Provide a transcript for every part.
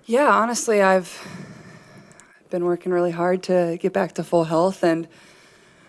Yeah, honestly, I've been working really hard to get back to full health, and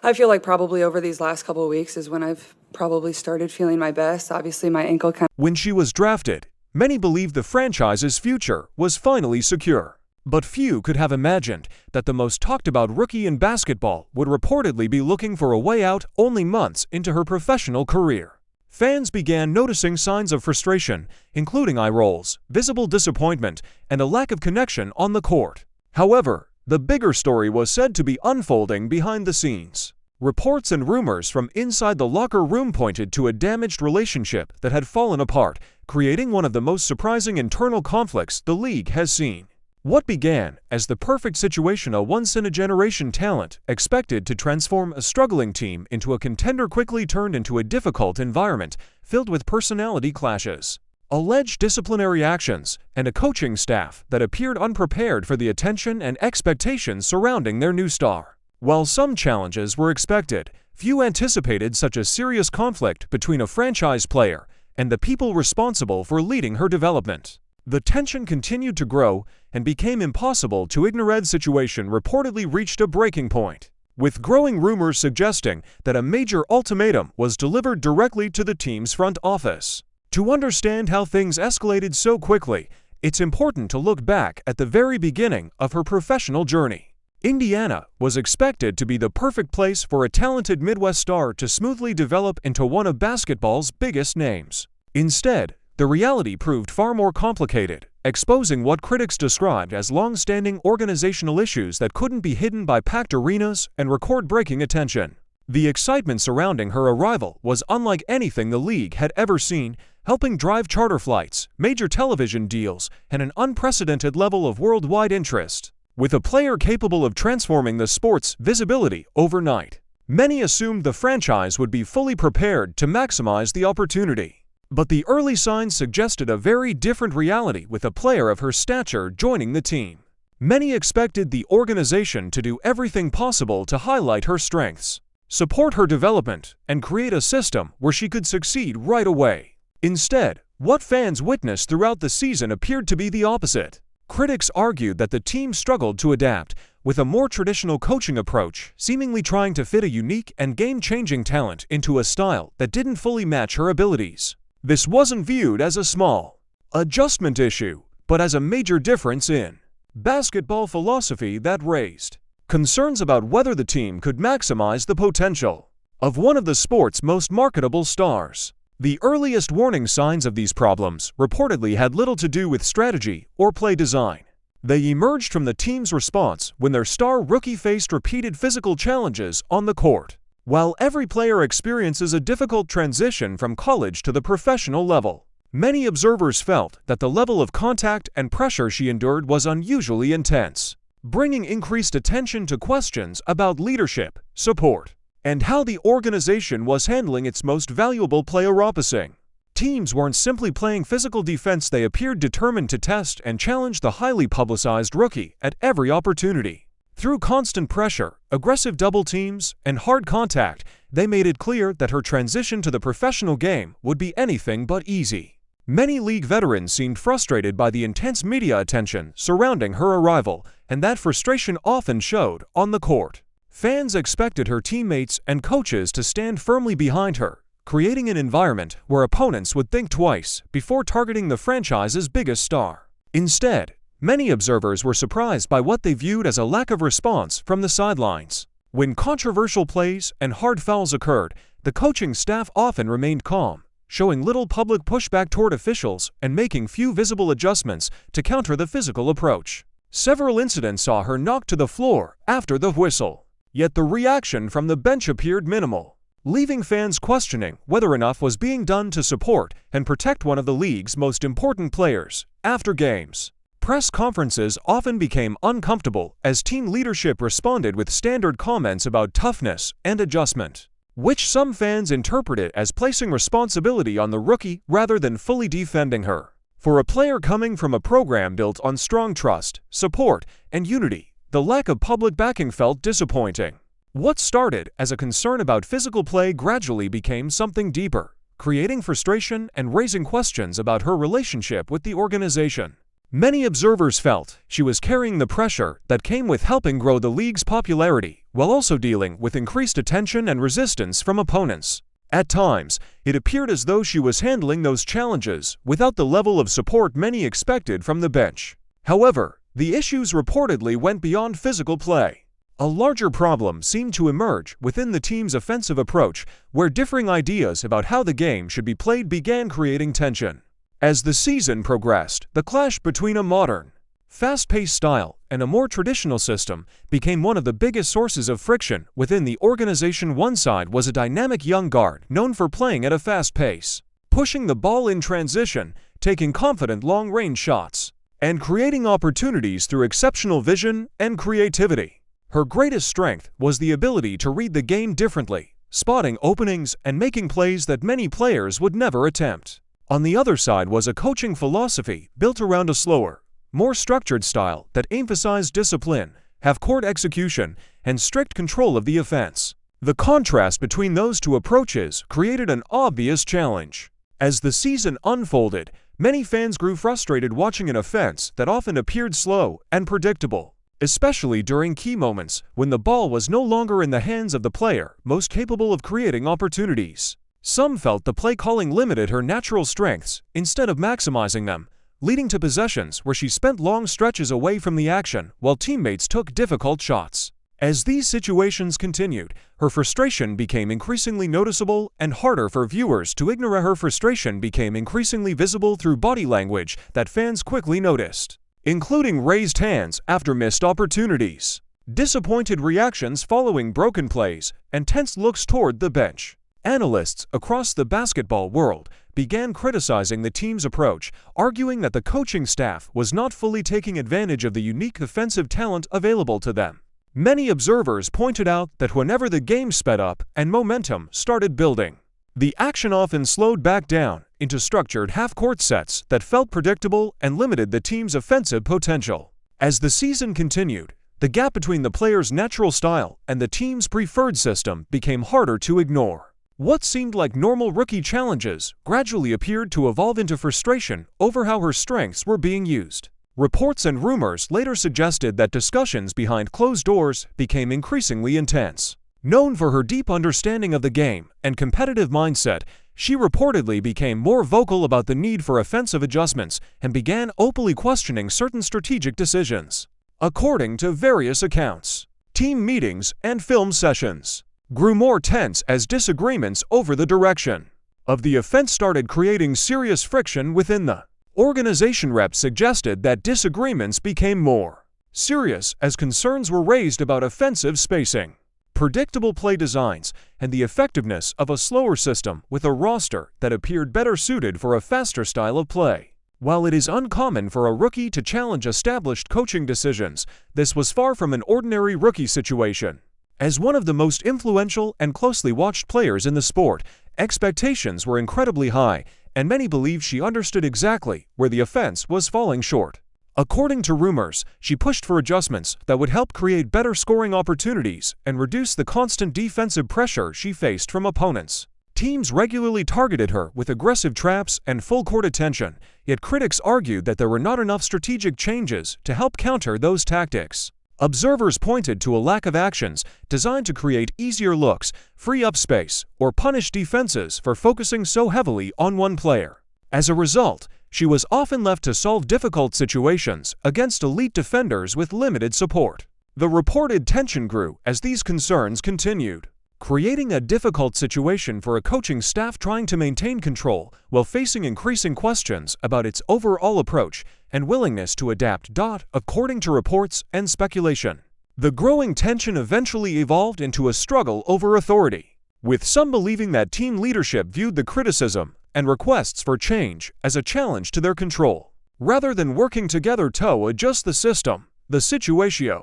I feel like probably over these last couple of weeks is when I've probably started feeling my best. Obviously, my ankle kind When she was drafted, many believed the franchise's future was finally secure. But few could have imagined that the most talked about rookie in basketball would reportedly be looking for a way out only months into her professional career. Fans began noticing signs of frustration, including eye rolls, visible disappointment, and a lack of connection on the court. However, the bigger story was said to be unfolding behind the scenes. Reports and rumors from inside the locker room pointed to a damaged relationship that had fallen apart, creating one of the most surprising internal conflicts the league has seen. What began as the perfect situation, a once-in-a-generation talent expected to transform a struggling team into a contender, quickly turned into a difficult environment filled with personality clashes, alleged disciplinary actions, and a coaching staff that appeared unprepared for the attention and expectations surrounding their new star. While some challenges were expected, few anticipated such a serious conflict between a franchise player and the people responsible for leading her development. The tension continued to grow and became impossible to ignore. The situation reportedly reached a breaking point, with growing rumors suggesting that a major ultimatum was delivered directly to the team's front office. To understand how things escalated so quickly, it's important to look back at the very beginning of her professional journey. Indiana was expected to be the perfect place for a talented Midwest star to smoothly develop into one of basketball's biggest names. Instead, the reality proved far more complicated, exposing what critics described as long-standing organizational issues that couldn't be hidden by packed arenas and record-breaking attention. The excitement surrounding her arrival was unlike anything the league had ever seen, helping drive charter flights, major television deals, and an unprecedented level of worldwide interest. With a player capable of transforming the sport's visibility overnight, many assumed the franchise would be fully prepared to maximize the opportunity. But the early signs suggested a very different reality with a player of her stature joining the team. Many expected the organization to do everything possible to highlight her strengths, support her development, and create a system where she could succeed right away. Instead, what fans witnessed throughout the season appeared to be the opposite. Critics argued that the team struggled to adapt, with a more traditional coaching approach, seemingly trying to fit a unique and game-changing talent into a style that didn't fully match her abilities. This wasn't viewed as a small adjustment issue, but as a major difference in basketball philosophy that raised concerns about whether the team could maximize the potential of one of the sport's most marketable stars. The earliest warning signs of these problems reportedly had little to do with strategy or play design. They emerged from the team's response when their star rookie faced repeated physical challenges on the court. While every player experiences a difficult transition from college to the professional level, many observers felt that the level of contact and pressure she endured was unusually intense, bringing increased attention to questions about leadership, support, and how the organization was handling its most valuable player opposing. Teams weren't simply playing physical defense, they appeared determined to test and challenge the highly publicized rookie at every opportunity. Through constant pressure, aggressive double teams, and hard contact, they made it clear that her transition to the professional game would be anything but easy. Many league veterans seemed frustrated by the intense media attention surrounding her arrival, and that frustration often showed on the court. Fans expected her teammates and coaches to stand firmly behind her, creating an environment where opponents would think twice before targeting the franchise's biggest star. Instead, many observers were surprised by what they viewed as a lack of response from the sidelines. When controversial plays and hard fouls occurred, the coaching staff often remained calm, showing little public pushback toward officials and making few visible adjustments to counter the physical approach. Several incidents saw her knocked to the floor after the whistle, yet the reaction from the bench appeared minimal, leaving fans questioning whether enough was being done to support and protect one of the league's most important players. After games, press conferences often became uncomfortable as team leadership responded with standard comments about toughness and adjustment, which some fans interpreted as placing responsibility on the rookie rather than fully defending her. For a player coming from a program built on strong trust, support, and unity, the lack of public backing felt disappointing. What started as a concern about physical play gradually became something deeper, creating frustration and raising questions about her relationship with the organization. Many observers felt she was carrying the pressure that came with helping grow the league's popularity while also dealing with increased attention and resistance from opponents. At times, it appeared as though she was handling those challenges without the level of support many expected from the bench. However, the issues reportedly went beyond physical play. A larger problem seemed to emerge within the team's offensive approach, where differing ideas about how the game should be played began creating tension. As the season progressed, the clash between a modern, fast-paced style and a more traditional system became one of the biggest sources of friction within the organization. One side was a dynamic young guard known for playing at a fast pace, pushing the ball in transition, taking confident long-range shots, and creating opportunities through exceptional vision and creativity. Her greatest strength was the ability to read the game differently, spotting openings and making plays that many players would never attempt. On the other side was a coaching philosophy built around a slower, more structured style that emphasized discipline, half-court execution, and strict control of the offense. The contrast between those two approaches created an obvious challenge. As the season unfolded, many fans grew frustrated watching an offense that often appeared slow and predictable, especially during key moments when the ball was no longer in the hands of the player most capable of creating opportunities. Some felt the play calling limited her natural strengths instead of maximizing them, leading to possessions where she spent long stretches away from the action while teammates took difficult shots. As these situations continued, her frustration became increasingly noticeable and harder for viewers to ignore. Her frustration became increasingly visible through body language that fans quickly noticed, including raised hands after missed opportunities, disappointed reactions following broken plays, and tense looks toward the bench. Analysts across the basketball world began criticizing the team's approach, arguing that the coaching staff was not fully taking advantage of the unique offensive talent available to them. Many observers pointed out that whenever the game sped up and momentum started building, the action often slowed back down into structured half-court sets that felt predictable and limited the team's offensive potential. As the season continued, the gap between the player's natural style and the team's preferred system became harder to ignore. What seemed like normal rookie challenges gradually appeared to evolve into frustration over how her strengths were being used. Reports and rumors later suggested that discussions behind closed doors became increasingly intense. Known for her deep understanding of the game and competitive mindset, she reportedly became more vocal about the need for offensive adjustments and began openly questioning certain strategic decisions. According to various accounts, team meetings and film sessions grew more tense as disagreements over the direction of the offense started creating serious friction within the organization. Reps suggested that disagreements became more serious as concerns were raised about offensive spacing, predictable play designs, and the effectiveness of a slower system with a roster that appeared better suited for a faster style of play. While it is uncommon for a rookie to challenge established coaching decisions, this was far from an ordinary rookie situation. As one of the most influential and closely watched players in the sport, expectations were incredibly high, and many believed she understood exactly where the offense was falling short. According to rumors, she pushed for adjustments that would help create better scoring opportunities and reduce the constant defensive pressure she faced from opponents. Teams regularly targeted her with aggressive traps and full-court attention, yet critics argued that there were not enough strategic changes to help counter those tactics. Observers pointed to a lack of actions designed to create easier looks, free up space, or punish defenses for focusing so heavily on one player. As a result, she was often left to solve difficult situations against elite defenders with limited support. The reported tension grew as these concerns continued, creating a difficult situation for a coaching staff trying to maintain control while facing increasing questions about its overall approach and willingness to adapt. According to reports and speculation, the growing tension eventually evolved into a struggle over authority, with some believing that team leadership viewed the criticism and requests for change as a challenge to their control. Rather than working together to adjust the system, the situation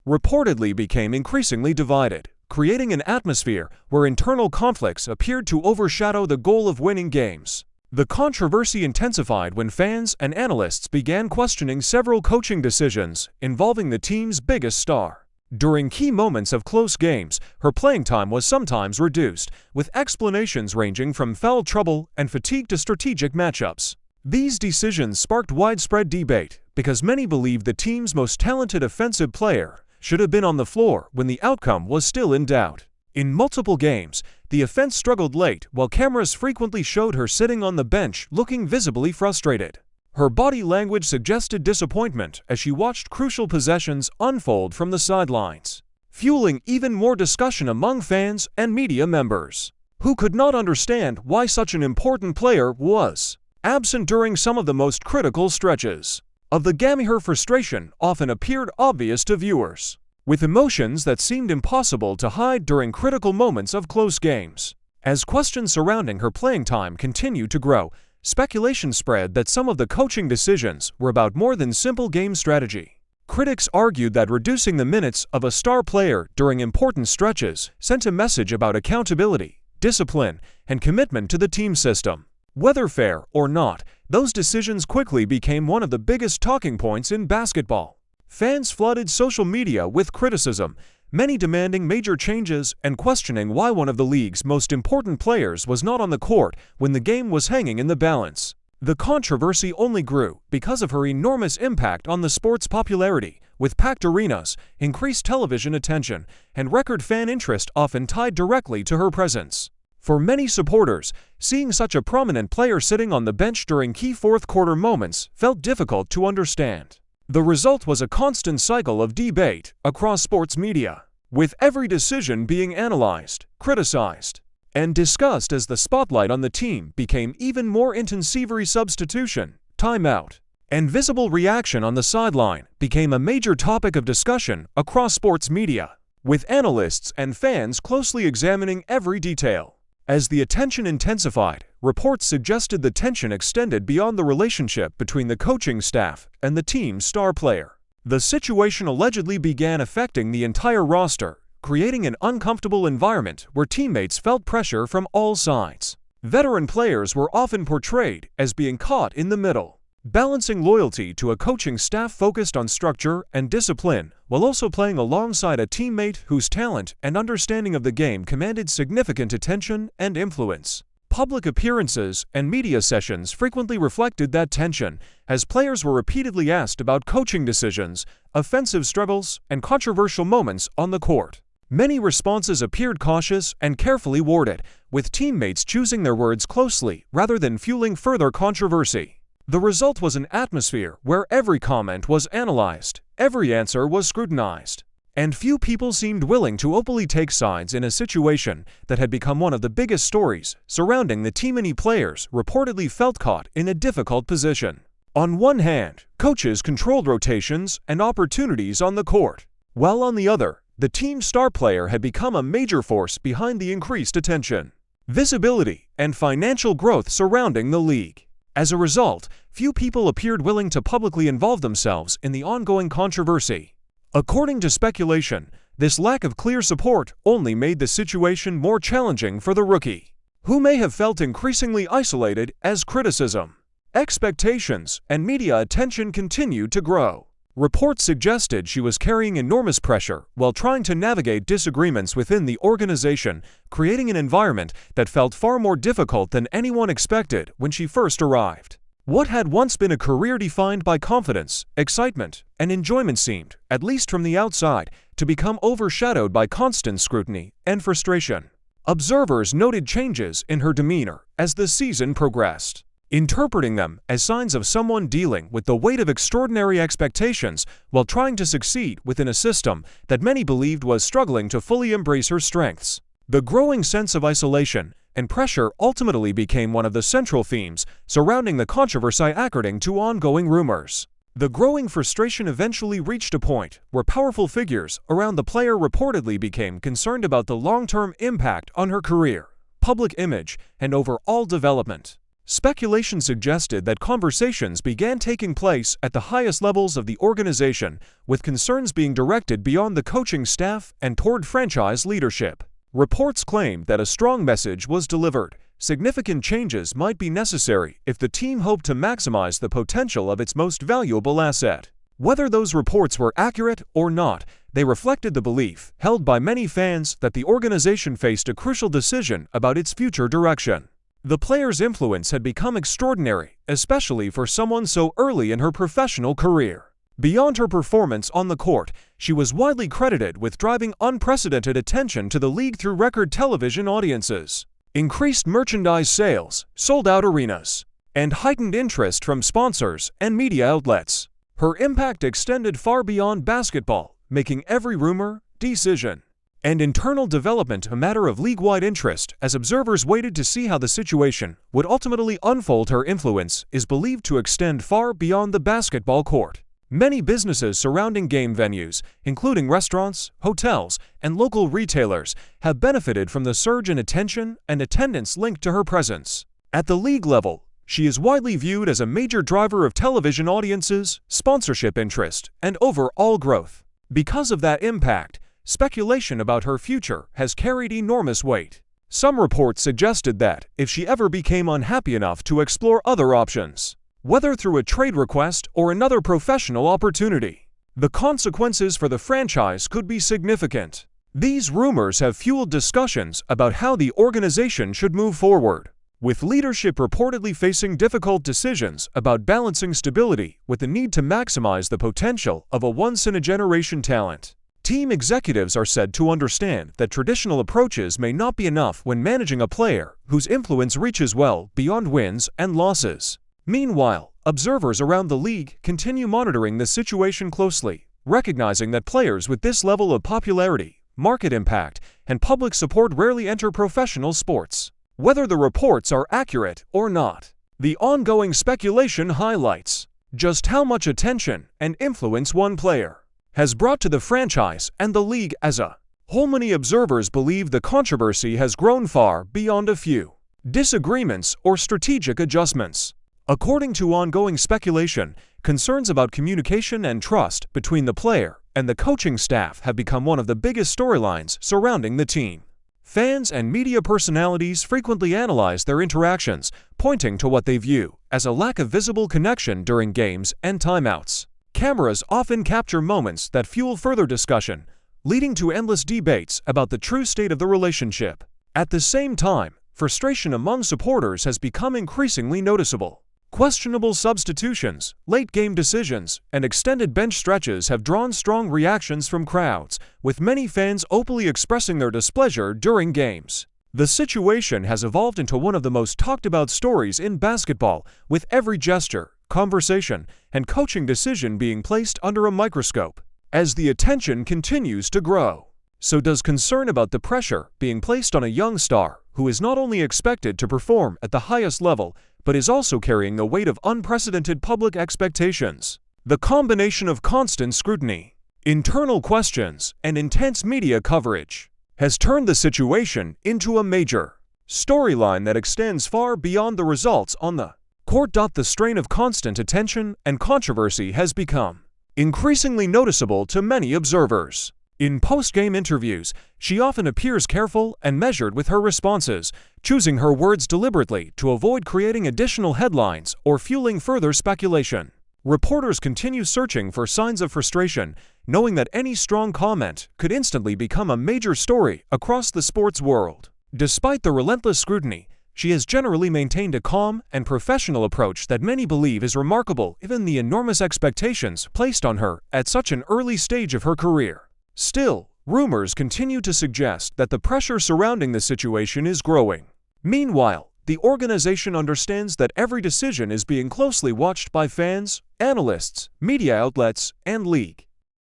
reportedly became increasingly divided, creating an atmosphere where internal conflicts appeared to overshadow the goal of winning games. The controversy intensified when fans and analysts began questioning several coaching decisions involving the team's biggest star. During key moments of close games, her playing time was sometimes reduced, with explanations ranging from foul trouble and fatigue to strategic matchups. These decisions sparked widespread debate because many believed the team's most talented offensive player should have been on the floor when the outcome was still in doubt. In multiple games, the offense struggled late while cameras frequently showed her sitting on the bench looking visibly frustrated. Her body language suggested disappointment as she watched crucial possessions unfold from the sidelines, fueling even more discussion among fans and media members, who could not understand why such an important player was absent during some of the most critical stretches of the game. Her frustration often appeared obvious to viewers, with emotions that seemed impossible to hide during critical moments of close games. As questions surrounding her playing time continued to grow, speculation spread that some of the coaching decisions were about more than simple game strategy. Critics argued that reducing the minutes of a star player during important stretches sent a message about accountability, discipline, and commitment to the team system. Whether fair or not, those decisions quickly became one of the biggest talking points in basketball. Fans flooded social media with criticism, many demanding major changes and questioning why one of the league's most important players was not on the court when the game was hanging in the balance. The controversy only grew because of her enormous impact on the sport's popularity, with packed arenas, increased television attention, and record fan interest often tied directly to her presence. For many supporters, seeing such a prominent player sitting on the bench during key fourth-quarter moments felt difficult to understand. The result was a constant cycle of debate across sports media, with every decision being analyzed, criticized, and discussed as the spotlight on the team became even more intense. Every substitution, timeout, and visible reaction on the sideline became a major topic of discussion across sports media, with analysts and fans closely examining every detail. As the attention intensified, reports suggested the tension extended beyond the relationship between the coaching staff and the team's star player. The situation allegedly began affecting the entire roster, creating an uncomfortable environment where teammates felt pressure from all sides. Veteran players were often portrayed as being caught in the middle, balancing loyalty to a coaching staff focused on structure and discipline while also playing alongside a teammate whose talent and understanding of the game commanded significant attention and influence. Public appearances and media sessions frequently reflected that tension, as players were repeatedly asked about coaching decisions, offensive struggles, and controversial moments on the court. Many responses appeared cautious and carefully worded, with teammates choosing their words closely rather than fueling further controversy. The result was an atmosphere where every comment was analyzed, every answer was scrutinized, and few people seemed willing to openly take sides in a situation that had become one of the biggest stories surrounding the team. Many players reportedly felt caught in a difficult position. On one hand, coaches controlled rotations and opportunities on the court, while on the other, the team's star player had become a major force behind the increased attention, visibility, and financial growth surrounding the league. As a result, few people appeared willing to publicly involve themselves in the ongoing controversy. According to speculation, this lack of clear support only made the situation more challenging for the rookie, who may have felt increasingly isolated as criticism, expectations, and media attention continued to grow. Reports suggested she was carrying enormous pressure while trying to navigate disagreements within the organization, creating an environment that felt far more difficult than anyone expected when she first arrived. What had once been a career defined by confidence, excitement, and enjoyment seemed, at least from the outside, to become overshadowed by constant scrutiny and frustration. Observers noted changes in her demeanor as the season progressed, interpreting them as signs of someone dealing with the weight of extraordinary expectations while trying to succeed within a system that many believed was struggling to fully embrace her strengths. The growing sense of isolation and pressure ultimately became one of the central themes surrounding the controversy, according to ongoing rumors. The growing frustration eventually reached a point where powerful figures around the player reportedly became concerned about the long-term impact on her career, public image, and overall development. Speculation suggested that conversations began taking place at the highest levels of the organization, with concerns being directed beyond the coaching staff and toward franchise leadership. Reports claimed that a strong message was delivered. Significant changes might be necessary if the team hoped to maximize the potential of its most valuable asset. Whether those reports were accurate or not, they reflected the belief held by many fans that the organization faced a crucial decision about its future direction. The player's influence had become extraordinary, especially for someone so early in her professional career. Beyond her performance on the court, she was widely credited with driving unprecedented attention to the league through record television audiences, increased merchandise sales, sold-out arenas, and heightened interest from sponsors and media outlets. Her impact extended far beyond basketball, making every rumor, decision, and internal development a matter of league-wide interest as observers waited to see how the situation would ultimately unfold. Her influence is believed to extend far beyond the basketball court. Many businesses surrounding game venues, including restaurants, hotels, and local retailers, have benefited from the surge in attention and attendance linked to her presence. At the league level, she is widely viewed as a major driver of television audiences, sponsorship interest, and overall growth. Because of that impact, speculation about her future has carried enormous weight. Some reports suggested that, if she ever became unhappy enough to explore other options, whether through a trade request or another professional opportunity, the consequences for the franchise could be significant. These rumors have fueled discussions about how the organization should move forward, with leadership reportedly facing difficult decisions about balancing stability with the need to maximize the potential of a once-in-a-generation talent. Team executives are said to understand that traditional approaches may not be enough when managing a player whose influence reaches well beyond wins and losses. Meanwhile, observers around the league continue monitoring the situation closely, recognizing that players with this level of popularity, market impact, and public support rarely enter professional sports. Whether the reports are accurate or not, the ongoing speculation highlights just how much attention and influence one player has brought to the franchise and the league as a whole. Many observers believe the controversy has grown far beyond a few disagreements or strategic adjustments. According to ongoing speculation, concerns about communication and trust between the player and the coaching staff have become one of the biggest storylines surrounding the team. Fans and media personalities frequently analyze their interactions, pointing to what they view as a lack of visible connection during games and timeouts. Cameras often capture moments that fuel further discussion, leading to endless debates about the true state of the relationship. At the same time, frustration among supporters has become increasingly noticeable. Questionable substitutions, late-game decisions, and extended bench stretches have drawn strong reactions from crowds, with many fans openly expressing their displeasure during games. The situation has evolved into one of the most talked-about stories in basketball, with every gesture, conversation, and coaching decision being placed under a microscope. As the attention continues to grow, so does concern about the pressure being placed on a young star who is not only expected to perform at the highest level, but is also carrying the weight of unprecedented public expectations. The combination of constant scrutiny, internal questions, and intense media coverage has turned the situation into a major storyline that extends far beyond the results on the court. The strain of constant attention and controversy has become increasingly noticeable to many observers. In post-game interviews, she often appears careful and measured with her responses, choosing her words deliberately to avoid creating additional headlines or fueling further speculation. Reporters continue searching for signs of frustration, knowing that any strong comment could instantly become a major story across the sports world. Despite the relentless scrutiny, she has generally maintained a calm and professional approach that many believe is remarkable given the enormous expectations placed on her at such an early stage of her career. Still, rumors continue to suggest that the pressure surrounding the situation is growing. Meanwhile, the organization understands that every decision is being closely watched by fans, analysts, media outlets, and league